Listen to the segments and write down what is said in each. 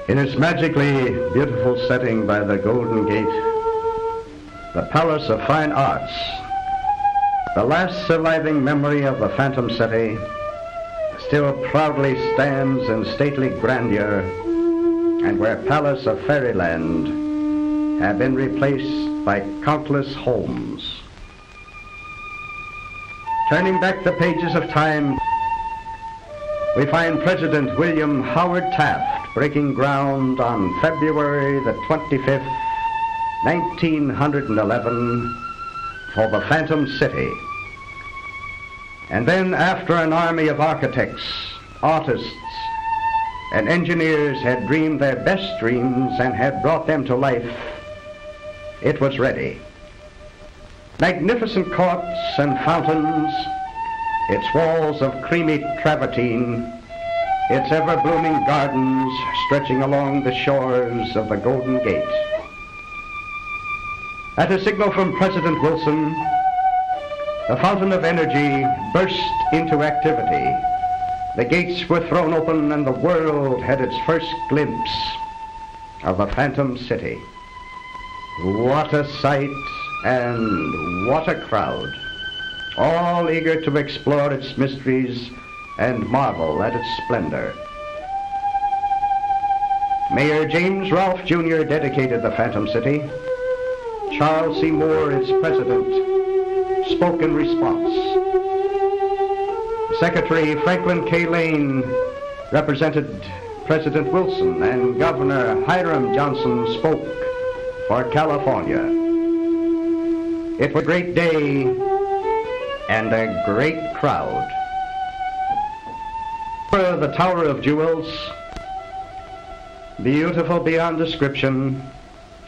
In its magically beautiful setting by the Golden Gate, the Palace of Fine Arts, the last surviving memory of the Phantom City, still proudly stands in stately grandeur, and where palace of fairyland have been replaced by countless homes. Turning back the pages of time, we find President William Howard Taft breaking ground on February the 25th, 1911, for the Phantom City. And then, after an army of architects, artists, and engineers had dreamed their best dreams and had brought them to life, it was ready. Magnificent courts and fountains, its walls of creamy travertine, its ever-blooming gardens stretching along the shores of the Golden Gate. At a signal from President Wilson, the fountain of energy burst into activity. The gates were thrown open and the world had its first glimpse of the Phantom City. What a sight and what a crowd, all eager to explore its mysteries and marvel at its splendor. Mayor James Rolfe Jr. dedicated the Phantom City. Charles C. Moore, its president, spoke in response. Secretary Franklin K. Lane represented President Wilson, and Governor Hiram Johnson spoke for California. It was a great day and a great crowd. The Tower of Jewels, beautiful beyond description,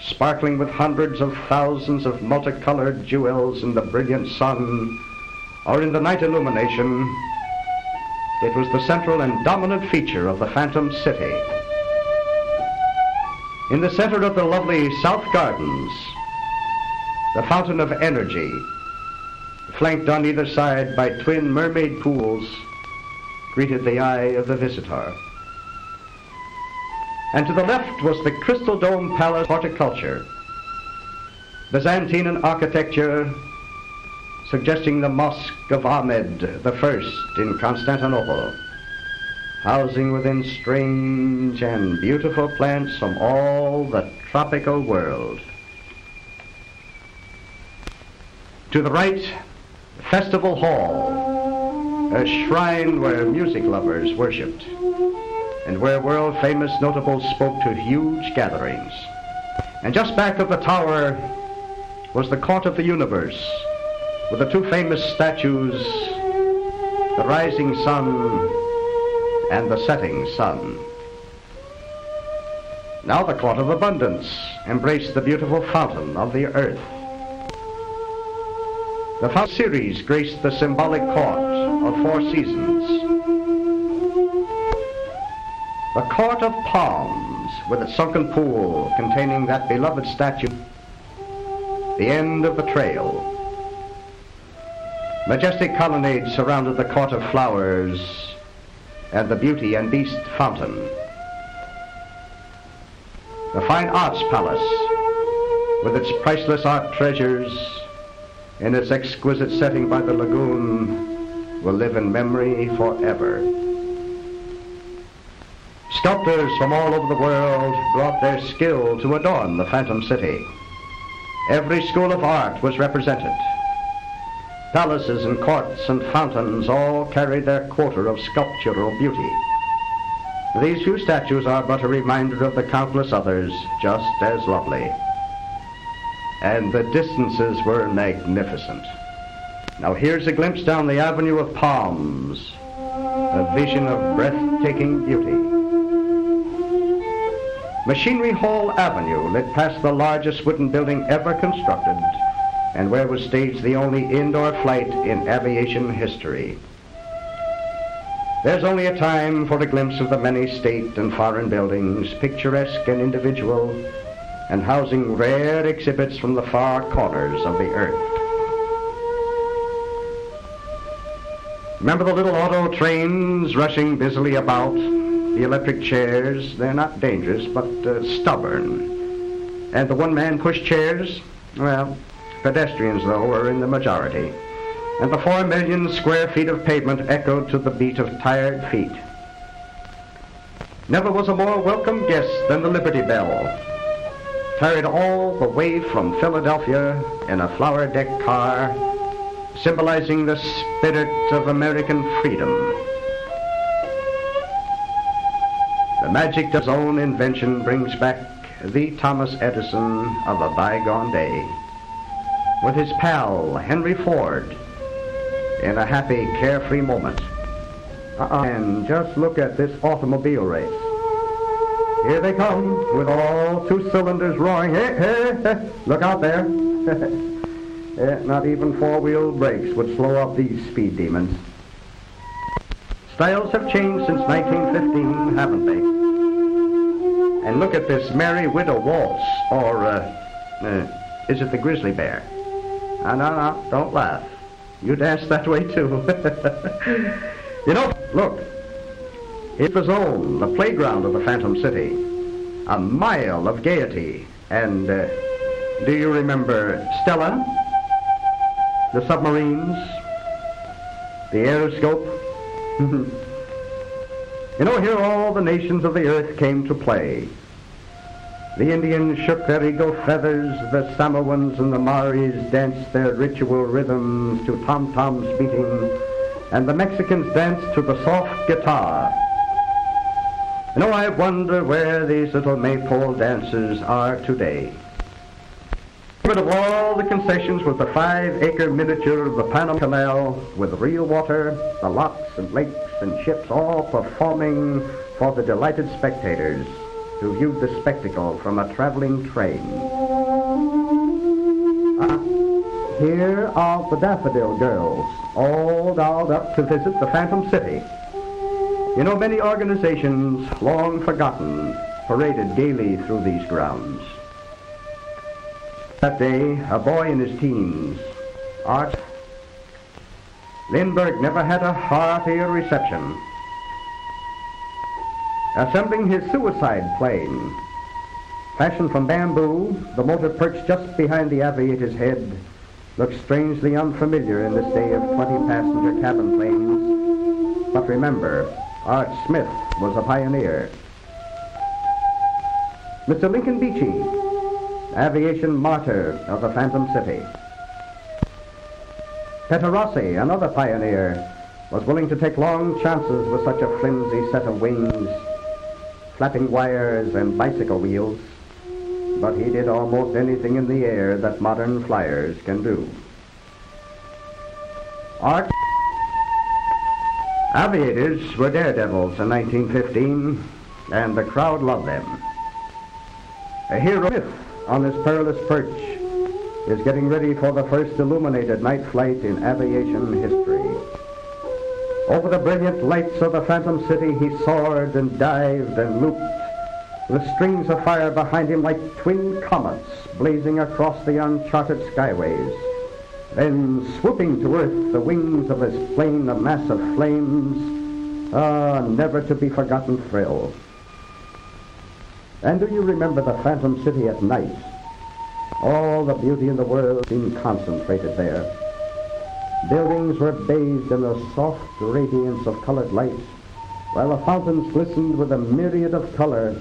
sparkling with hundreds of thousands of multicolored jewels in the brilliant sun or in the night illumination, it was the central and dominant feature of the Phantom City. In the center of the lovely South Gardens, the Fountain of Energy, flanked on either side by twin mermaid pools, greeted the eye of the visitor. And to the left was the Crystal Dome Palace horticulture, Byzantine architecture suggesting the Mosque of Ahmed I in Constantinople, housing within strange and beautiful plants from all the tropical world. To the right, Festival Hall, a shrine where music lovers worshipped, and where world-famous notables spoke to huge gatherings. And just back of the tower was the Court of the Universe, with the two famous statues, the rising sun and the setting sun. Now the Court of Abundance embraced the beautiful fountain of the earth. The Fountain Series graced the symbolic court of four seasons. The Court of Palms, with its sunken pool containing that beloved statue, the end of the trail. Majestic colonnades surrounded the Court of Flowers and the Beauty and Beast Fountain. The Fine Arts Palace, with its priceless art treasures, in its exquisite setting by the lagoon, will live in memory forever. Sculptors from all over the world brought their skill to adorn the Phantom City. Every school of art was represented. Palaces and courts and fountains all carried their quota of sculptural beauty. These few statues are but a reminder of the countless others just as lovely. And the distances were magnificent. Now here's a glimpse down the Avenue of Palms, a vision of breathtaking beauty. Machinery Hall Avenue led past the largest wooden building ever constructed, and where was staged the only indoor flight in aviation history. There's only a time for a glimpse of the many state and foreign buildings, picturesque and individual, and housing rare exhibits from the far corners of the earth. Remember the little auto trains rushing busily about, The electric chairs, they're not dangerous, but stubborn. And the one-man push chairs, well, pedestrians, though, are in the majority. And the 4 million square feet of pavement echoed to the beat of tired feet. Never was a more welcome guest than the Liberty Bell, carried all the way from Philadelphia in a flower-decked car, symbolizing the spirit of American freedom. The magic of his own invention brings back the Thomas Edison of a bygone day, with his pal, Henry Ford, in a happy, carefree moment. And just look at this automobile race. Here they come, with all 2 cylinders roaring. Hey, hey, hey, look out there. Not even 4-wheel brakes would slow up these speed demons. Styles have changed since 1915, haven't they? And look at this Merry Widow Waltz, or is it the Grizzly Bear? No, don't laugh. You dance that way too. You know, look, it was on the playground of the Phantom City, a mile of gaiety. And do you remember Stella, the submarines, the aeroscope? You know, here all the nations of the earth came to play. The Indians shook their eagle feathers, the Samoans and the Maoris danced their ritual rhythms to tom-toms beating, and the Mexicans danced to the soft guitar. You know, I wonder where these little maypole dancers are today. But of all the concessions was the 5-acre miniature of the Panama Canal with real water, the locks and lakes and ships all performing for the delighted spectators who viewed the spectacle from a traveling train. Here are the Daffodil Girls, all dolled up to visit the Phantom City. You know, many organizations, long forgotten, paraded gaily through these grounds. That day, a boy in his teens, Art Lindbergh, never had a heartier reception. Assembling his suicide plane, fashioned from bamboo, the motor perched just behind the aviator's head looked strangely unfamiliar in this day of 20-passenger cabin planes. But remember, Art Smith was a pioneer. Mr. Lincoln Beechey, aviation martyr of the Phantom City. Rossi, another pioneer, was willing to take long chances with such a flimsy set of wings, flapping wires and bicycle wheels, but he did almost anything in the air that modern flyers can do. Art aviators were daredevils in 1915, and the crowd loved them. A hero Smith, on his perilous perch, is getting ready for the first illuminated night flight in aviation history. Over the brilliant lights of the Phantom City, he soared and dived and looped, with strings of fire behind him like twin comets blazing across the uncharted skyways. Then, swooping to earth, the wings of his plane a mass of flames, never to be forgotten thrill. And do you remember the Phantom City at night? All the beauty in the world seemed concentrated there. Buildings were bathed in a soft radiance of colored light, while the fountains glistened with a myriad of color.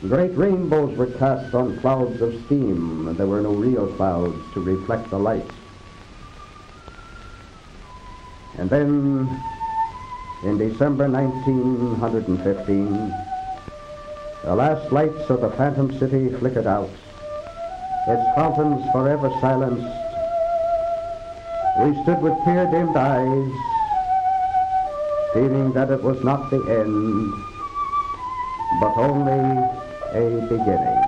Great rainbows were cast on clouds of steam, and there were no real clouds to reflect the light. And then, in December 1915, the last lights of the Phantom City flickered out, its fountains forever silenced. We stood with tear-dimmed eyes, feeling that it was not the end, but only a beginning.